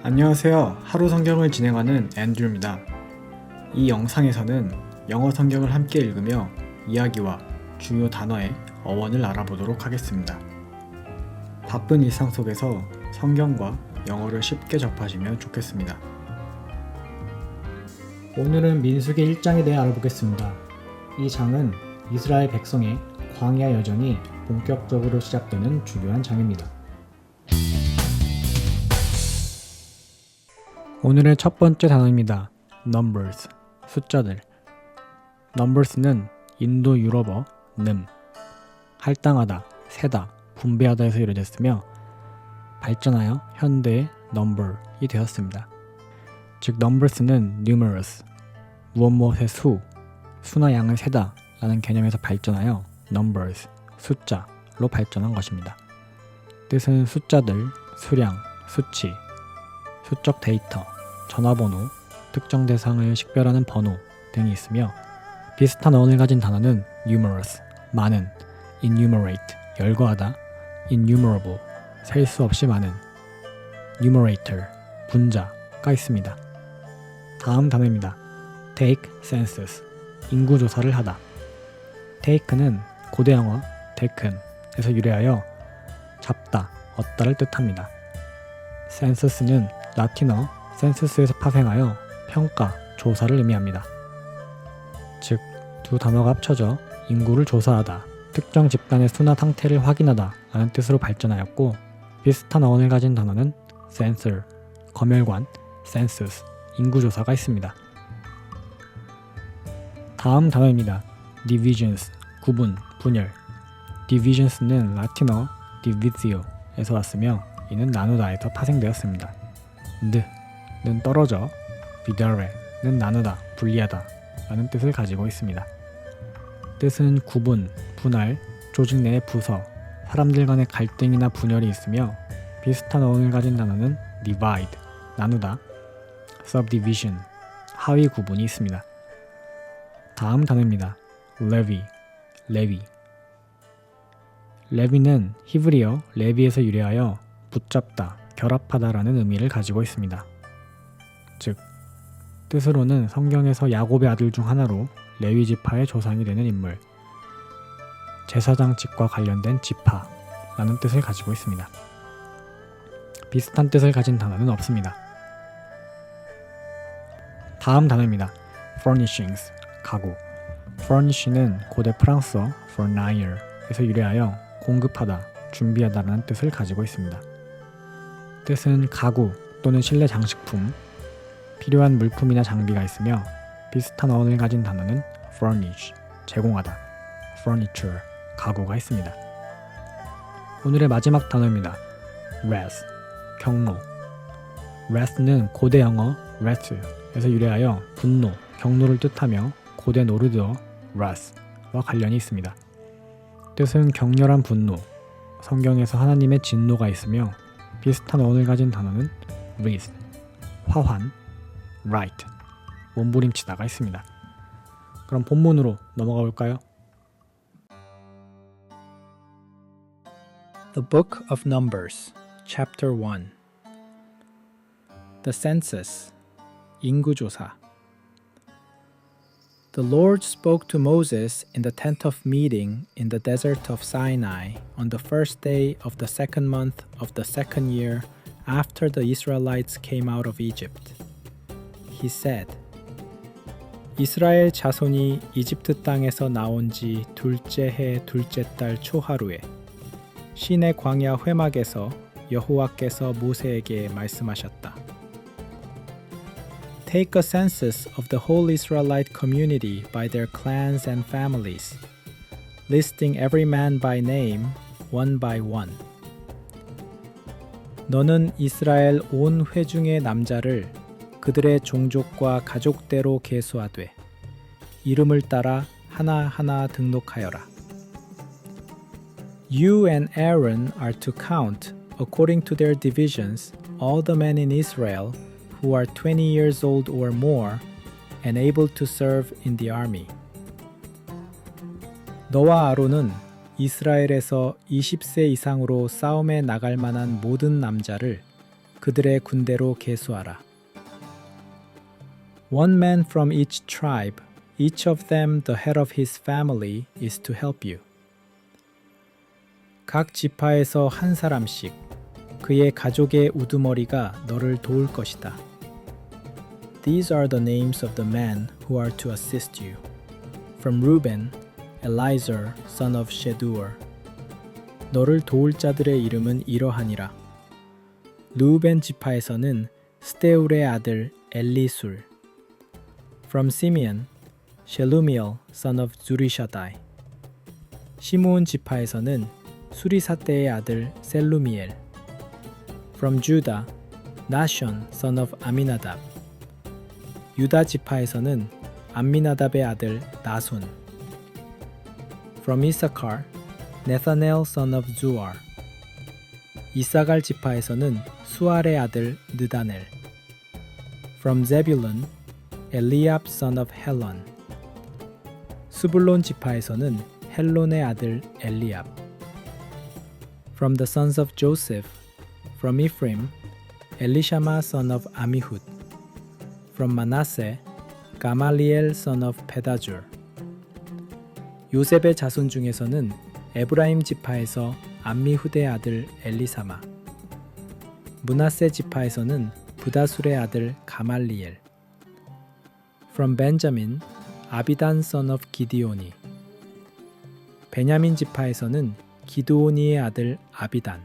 안녕하세요. 하루 성경을 진행하는 앤드류입니다. 이 영상에서는 영어 성경을 함께 읽으며 이야기와 중요 단어의 어원을 알아보도록 하겠습니다. 바쁜 일상 속에서 성경과 영어를 쉽게 접하시면 좋겠습니다. 오늘은 민수기 1장에 대해 알아보겠습니다. 이 장은 이스라엘 백성의 광야 여정이 본격적으로 시작되는 중요한 장입니다. 오늘의 첫 번째 단어입니다. Numbers, 숫자들. Numbers는 인도 유럽어 ным, 할당하다, 세다, 분배하다에서 유래됐으며 발전하여 현대의 number이 되었습니다. 즉 numbers는 numerous, 무엇무엇의 수나 양을 세다 라는 개념에서 발전하여 numbers, 숫자로 발전한 것입니다. 뜻은 숫자들, 수량, 수치, 수적 데이터, 전화번호, 특정 대상을 식별하는 번호 등이 있으며 비슷한 어원을 가진 단어는 numerous, 많은, enumerate, 열거하다, innumerable, 셀 수 없이 많은, numerator, 분자가 있습니다. 다음 단어입니다. take census, 인구조사를 하다. take는 고대 영어 taken에서 유래하여 잡다, 얻다를 뜻합니다. census는 라틴어 census에서 파생하여 평가, 조사를 의미합니다. 즉, 두 단어가 합쳐져 인구를 조사하다, 특정 집단의 수나 상태를 확인하다 라는 뜻으로 발전하였고 비슷한 어원을 가진 단어는 censor, 검열관, census, 인구조사가 있습니다. 다음 단어입니다. divisions, 구분, 분열. divisions는 라틴어 divisio에서 왔으며 이는 나누다에서 파생되었습니다. 는 떨어져, vidare는 나누다, 분리하다 라는 뜻을 가지고 있습니다. 뜻은 구분, 분할, 조직 내의 부서, 사람들 간의 갈등이나 분열이 있으며 비슷한 어원을 가진 단어는 divide, 나누다, subdivision, 하위 구분이 있습니다. 다음 단어입니다. levy, 레위. 레위는 히브리어 레비에서 유래하여 붙잡다, 결합하다 라는 의미를 가지고 있습니다. 즉, 뜻으로는 성경에서 야곱의 아들 중 하나로 레위 지파의 조상이 되는 인물, 제사장직과 관련된 지파라는 뜻을 가지고 있습니다. 비슷한 뜻을 가진 단어는 없습니다. 다음 단어입니다. furnishings, 가구. furnish는 고대 프랑스어 fournir에서 유래하여 공급하다, 준비하다라는 뜻을 가지고 있습니다. 뜻은 가구 또는 실내 장식품, 필요한 물품이나 장비가 있으며 비슷한 어원을 가진 단어는 furnish, 제공하다, furniture, 가구가 있습니다. 오늘의 마지막 단어입니다. wrath, 경로. wrath는 고대 영어 wrath에서 유래하여 분노, 경로를 뜻하며 고대 노르드어 wrath와 관련이 있습니다. 뜻은 격렬한 분노, 성경에서 하나님의 진노가 있으며 비슷한 어원을 가진 단어는 wreath, 화환, right, 몸부림치다가 있습니다. 그럼 본문으로 넘어가 볼까요? The Book of Numbers, Chapter 1. The Census, 인구조사. The Lord spoke to Moses in the tent of meeting in the desert of Sinai on the first day of the second month of the second year after the Israelites came out of Egypt. He said, 이스라엘 자손이 이집트 땅에서 나온 지 둘째 해 둘째 달 초하루에 시내 광야 회막에서 여호와께서 모세에게 말씀하셨다. Take a census of the whole Israelite community by their clans and families, listing every man by name, one by one. 너는 이스라엘 온 회중의 남자를 그들의 종족과 가족대로 계수하되 이름을 따라 하나하나 등록하여라. You and Aaron are to count, according to their divisions, all the men in Israel who are 20 years old or more and able to serve in the army. 너와 아론은 이스라엘에서 20세 이상으로 싸움에 나갈 만한 모든 남자를 그들의 군대로 계수하라. One man from each tribe, each of them the head of his family, is to help you. 각 지파에서 한 사람씩 그의 가족의 우두머리가 너를 도울 것이다. These are the names of the men who are to assist you. From Reuben, Elizur, son of Shedur. 너를 도울 자들의 이름은 이러하니라. 르우벤 지파에서는 스데울의 아들 엘리술. From Simeon, Shelumiel, son of Zurishaddai. 시므온 지파에서는 수리사대의 아들 셀루미엘. From Judah, Nashon, son of Aminadab. 유다 지파에서는 암미나답의 아들 나손. From Issachar, Nethanel, son of Zuar. 이사갈 지파에서는 수알의 아들 느다넬. From Zebulun, Eliab, son of Helon. 수불론 지파에서는 헬론의 아들 엘리압. From the sons of Joseph, from Ephraim, Elishama, son of Amihud. From Manasseh, Gamaliel, son of Pedazur. 요셉의 자손 중에서는 에브라임 지파에서 암미후드의 아들 엘리사마. 므낫세 지파에서는 부다술의 아들 가말리엘. From Benjamin, 아비단, son of 기디오니. 베냐민 지파에서는 기드오니의 아들 아비단.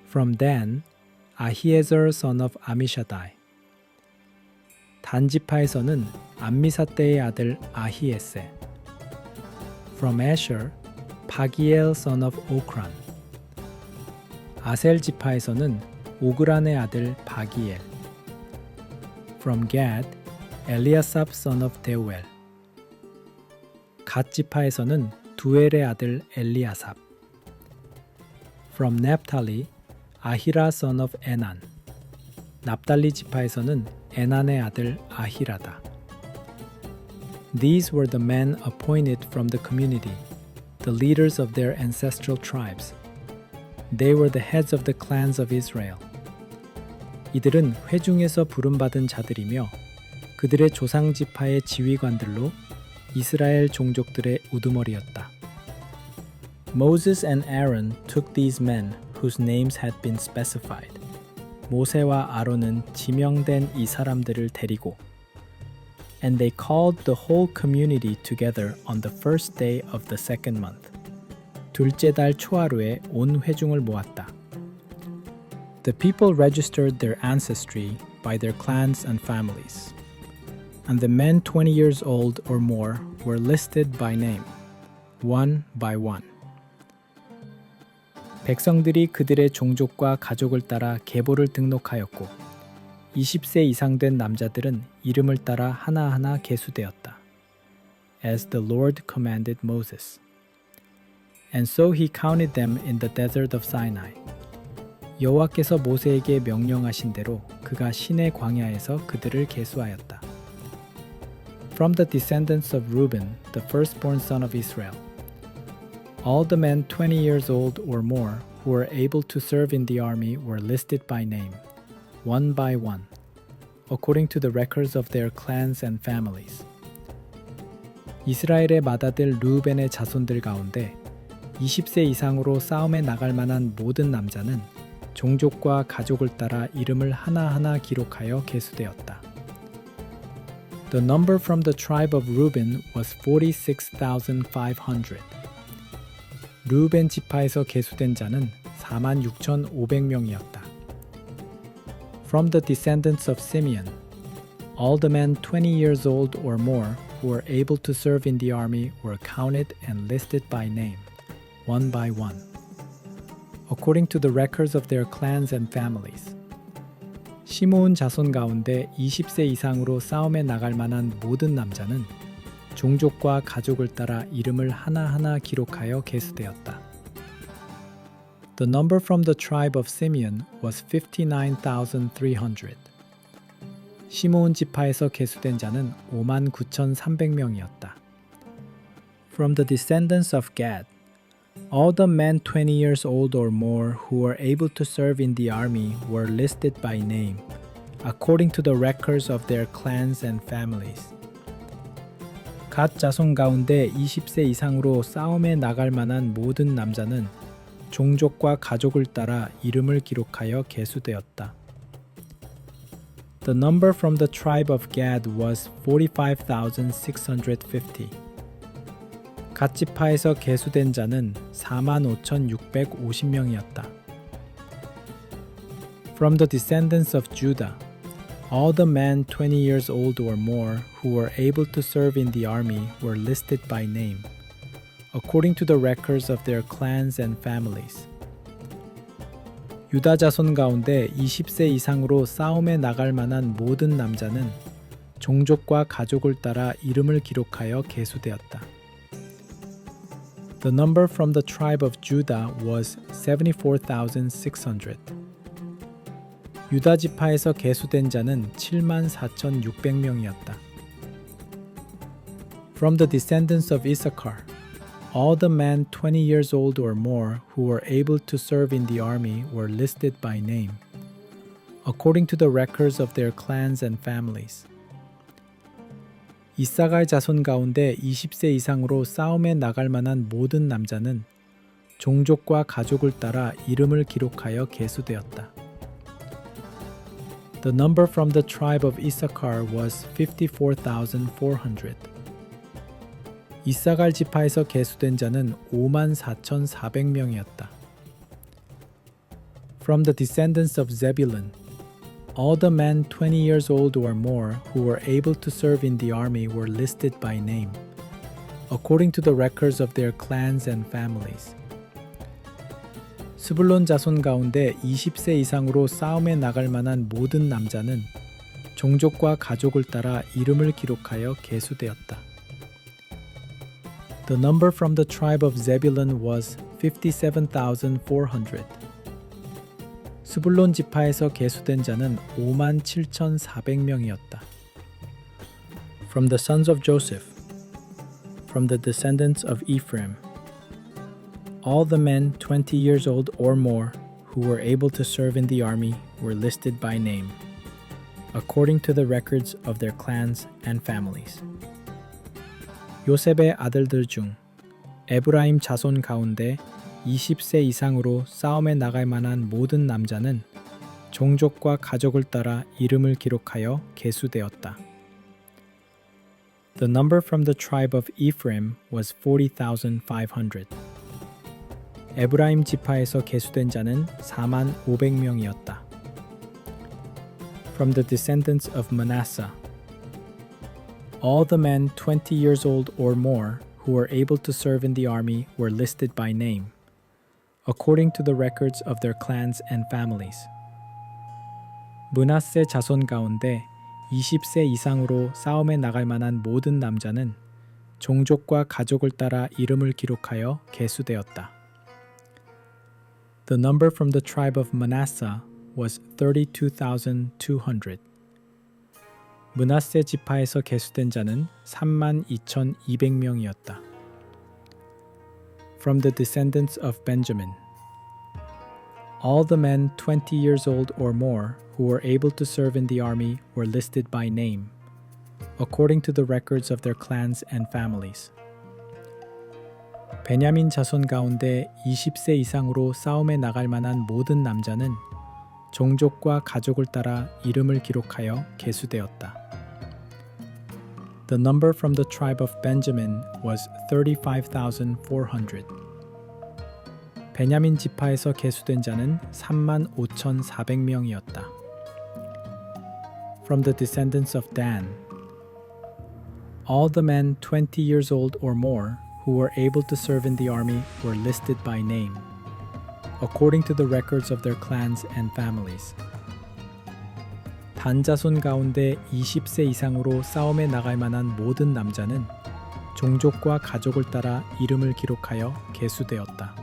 From Dan, 아히에zer, son of 아미샤다이. 단 지파에서는 암미사대의 아들 아히에세. From Asher, 바기엘, son of 오크란. 아셀 지파에서는 오그란의 아들 바기엘. From Gad, 엘리아삽, son of 데우엘. 갓 지파에서는 두엘의 아들 엘리아삽. From Naphtali, 아히라, son of 에난. 납달리 지파에서는 에난의 아들 아히라다. These were the men appointed from the community, the leaders of their ancestral tribes. They were the heads of the clans of Israel. 이들은 회중에서 부름받은 자들이며 그들의 조상 지파의 지휘관들로 이스라엘 종족들의 우두머리였다. Moses and Aaron took these men whose names had been specified. 모세와 아론은 지명된 이 사람들을 데리고 And they called the whole community together on the first day of the second month. 둘째 달 초하루에 온 회중을 모았다. The people registered their ancestry by their clans and families. And the men 20 years old or more were listed by name, one by one. 백성들이 그들의 종족과 가족을 따라 계보를 등록하였고 20세 이상 된 남자들은 이름을 따라 하나하나 계수되었다. As the Lord commanded Moses. And so he counted them in the desert of Sinai. 여호와께서 모세에게 명령하신 대로 그가 시내 광야에서 그들을 계수하였다. From the descendants of Reuben, the firstborn son of Israel. All the men 20 years old or more who were able to serve in the army were listed by name, one by one, according to the records of their clans and families. 이스라엘의 맏아들 르우벤의 자손들 가운데 20세 이상으로 싸움에 나갈 만한 모든 남자는 종족과 가족을 따라 이름을 하나하나 기록하여 계수되었다. The number from the tribe of Reuben was 46,500. 르우벤 지파에서 계수된 자는 46,500명이었다. From the descendants of Simeon, all the men 20 years old or more who were able to serve in the army were counted and listed by name, one by one, according to the records of their clans and families. 시므온 자손 가운데 20세 이상으로 싸움에 나갈 만한 모든 남자는 종족과 가족을 따라 이름을 하나하나 기록하여 계수되었다. The number from the tribe of Simeon was 59,300. 시므온 지파에서 계수된 자는 59,300명이었다. From the descendants of Gad, All the men 20 years old or more who were able to serve in the army were listed by name, according to the records of their clans and families. 갓 자손 가운데 20세 이상으로 싸움에 나갈 만한 모든 남자는 종족과 가족을 따라 이름을 기록하여 계수되었다. The number from the tribe of Gad was 45,650. 갓 지파에서 계수된 자는 45,650명이었다. From the descendants of Judah, all the men 20 years old or more who were able to serve in the army were listed by name, according to the records of their clans and families. 유다 자손 가운데 20세 이상으로 싸움에 나갈 만한 모든 남자는 종족과 가족을 따라 이름을 기록하여 계수되었다. The number from the tribe of Judah was 74,600. 유다 지파에서 계수된 자는 74,600명이었다. From the descendants of Issachar, all the men 20 years old or more who were able to serve in the army were listed by name, according to the records of their clans and families. 이사갈 자손 가운데 20세 이상으로 싸움에 나갈 만한 모든 남자는 종족과 가족을 따라 이름을 기록하여 계수되었다. The number from the tribe of Issachar was 54,400. 이사갈 지파에서 계수된 자는 54,400명이었다. From the descendants of Zebulun, all the men 20 years old or more who were able to serve in the army were listed by name, according to the records of their clans and families. 스불론 자손 가운데 20세 이상으로 싸움에 나갈 만한 모든 남자는 종족과 가족을 따라 이름을 기록하여 계수되었다. The number from the tribe of Zebulun was 57,400. 스불론 지파에서 계수된 자는 57,400명이었다. From the sons of Joseph, from the descendants of Ephraim, all the men 20 years old or more who were able to serve in the army were listed by name, according to the records of their clans and families. 요셉의 아들들 중 에브라임 자손 가운데 20세 이상으로 싸움에 나갈 만한 모든 남자는 종족과 가족을 따라 이름을 기록하여 계수되었다. The number from the tribe of Ephraim was 40,500. 에브라임 지파에서 계수된 자는 45,500명이었다. From the descendants of Manasseh, all the men 20 years old or more who were able to serve in the army were listed by name, according to the records of their clans and families. 므낫세 자손 가운데 20세 이상으로 싸움에 나갈 만한 모든 남자는 종족과 가족을 따라 이름을 기록하여 계수되었다. The number from the tribe of Manasseh was 32,200. 므낫세 지파에서 계수된 자는 32,200명이었다. From the descendants of Benjamin, all the men 20 years old or more who were able to serve in the army were listed by name, according to the records of their clans and families. 베냐민 자손 가운데 20세 이상으로 싸움에 나갈 만한 모든 남자는 종족과 가족을 따라 이름을 기록하여 계수되었다. The number from the tribe of Benjamin was 35,400. 베냐민 지파에서 계수된 자는 35,400명이었다. From the descendants of Dan, all the men 20 years old or more who were able to serve in the army were listed by name, according to the records of their clans and families. 단 자손 가운데 20세 이상으로 싸움에 나갈 만한 모든 남자는 종족과 가족을 따라 이름을 기록하여 계수되었다.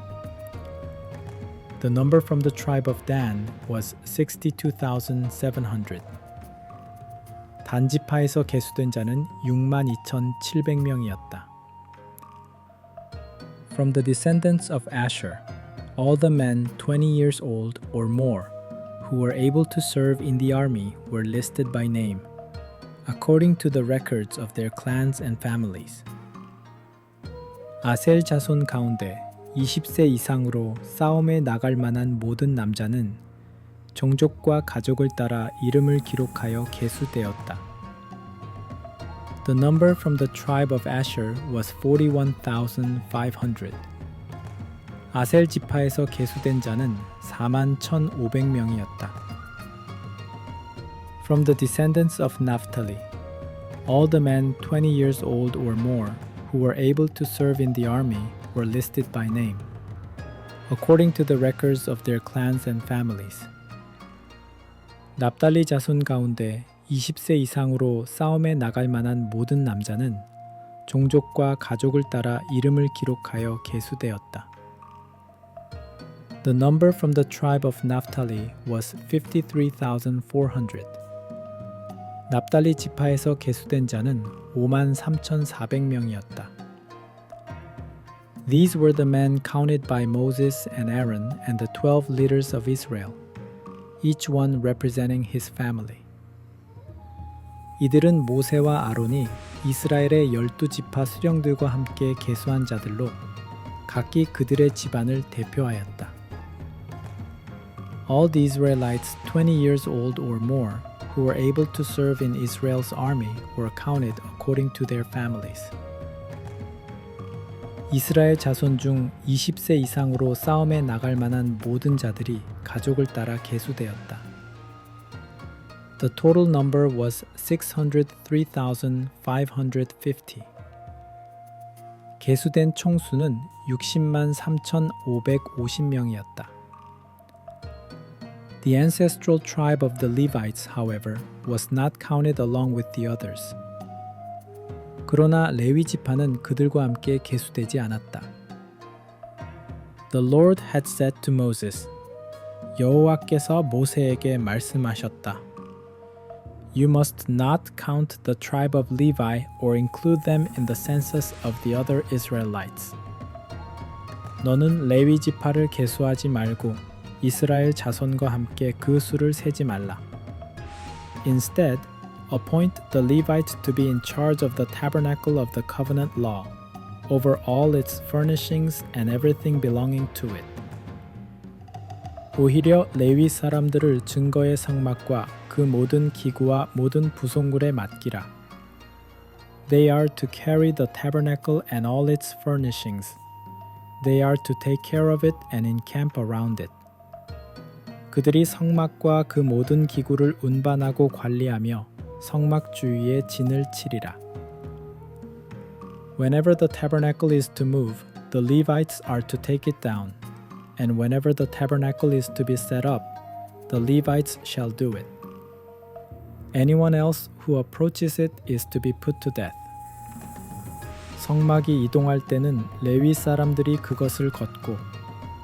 The number from the tribe of Dan was 62,700. 단 지파에서 계수된 자는 62,700명이었다. From the descendants of Asher, all the men 20 years old or more who were able to serve in the army were listed by name, according to the records of their clans and families. 아셀 자손 가운데 20세 이상으로 싸움에 나갈 만한 모든 남자는 종족과 가족을 따라 이름을 기록하여 계수되었다. The number from the tribe of Asher was 41,500. 아셀 지파에서 계수된 자는 41,500명이었다. From the descendants of Naphtali, all the men 20 years old or more who were able to serve in the army were listed by name, according to the records of their clans and families. 납달리 자손 가운데 20세 이상으로 싸움에 나갈 만한 모든 남자는 종족과 가족을 따라 이름을 기록하여 계수되었다. The number from the tribe of Naphtali was 53,400. 납달리 지파에서 계수된 자는 53,400명이었다. These were the men counted by Moses and Aaron and the 12 leaders of Israel, each one representing his family. 이들은 모세와 아론이 이스라엘의 12지파 수령들과 함께 계수한 자들로 각기 그들의 집안을 대표하였다. All the Israelites 20 years old or more who were able to serve in Israel's army were counted according to their families. 이스라엘 자손 중 20세 이상으로 싸움에 나갈 만한 모든 자들이 가족을 따라 계수되었다. The total number was 603,550. 계수된 총수는 60만 3,550명이었다. The ancestral tribe of the Levites, however, was not counted along with the others. 그러나 레위 지파는 그들과 함께 계수되지 않았다. The Lord had said to Moses, 여호와께서 모세에게 말씀하셨다. You must not count the tribe of Levi or include them in the census of the other Israelites. 너는 레위 지파를 계수하지 말고 이스라엘 자손과 함께 그 수를 세지 말라. Instead, appoint the Levites to be in charge of the tabernacle of the covenant law, over all its furnishings and everything belonging to it. 오히려 레위 사람들을 증거의 성막과 그 모든 기구와 모든 부속물에 맡기라. They are to carry the tabernacle and all its furnishings. They are to take care of it and encamp around it. 그들이 성막과 그 모든 기구를 운반하고 관리하며 성막 주위에 진을 치리라. Whenever the tabernacle is to move, the Levites are to take it down, and whenever the tabernacle is to be set up, the Levites shall do it. Anyone else who approaches it is to be put to death. 성막이 이동할 때는 레위 사람들이 그것을 걷고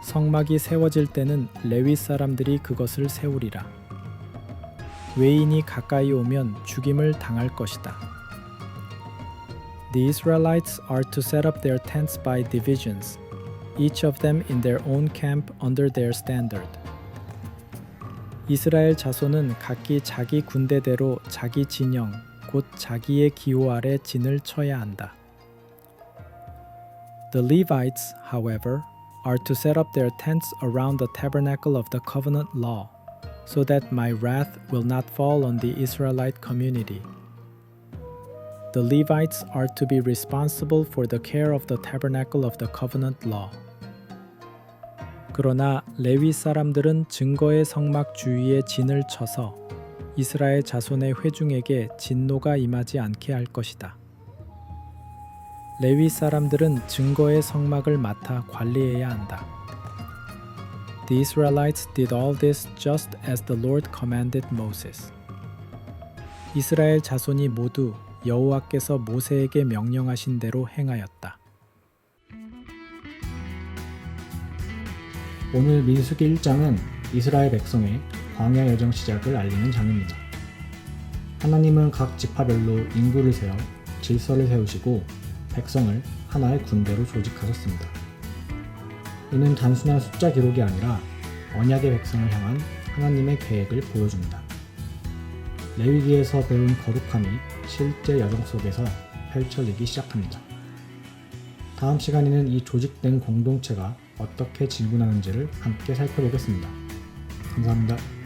성막이 세워질 때는 레위 사람들이 그것을 세우리라. 외인이 가까이 오면 죽임을 당할 것이다. The Israelites are to set up their tents by divisions, each of them in their own camp under their standard. 이스라엘 자손은 각기 자기 군대대로 자기 진영, 곧 자기의 기호 아래 진을 쳐야 한다. The Levites, however, are to set up their tents around the tabernacle of the covenant law, so that my wrath will not fall on the Israelite community. The Levites are to be responsible for the care of the tabernacle of the covenant law. 그러나 레위 사람들은 증거의 성막 주위에 진을 쳐서 이스라엘 자손의 회중에게 진노가 임하지 않게 할 것이다. 레위 사람들은 증거의 성막을 맡아 관리해야 한다. The Israelites did all this just as the Lord commanded Moses. 이스라엘 자손이 모두 여호와께서 모세에게 명령하신 대로 행하였다. 오늘 민수기 1장은 이스라엘 백성의 광야 여정 시작을 알리는 장입니다. 하나님은 각 지파별로 인구를 세어 질서를 세우시고 백성을 하나의 군대로 조직하셨습니다. 이는 단순한 숫자 기록이 아니라 언약의 백성을 향한 하나님의 계획을 보여줍니다. 레위기에서 배운 거룩함이 실제 여정 속에서 펼쳐지기 시작합니다. 다음 시간에는 이 조직된 공동체가 어떻게 진군하는지를 함께 살펴보겠습니다. 감사합니다.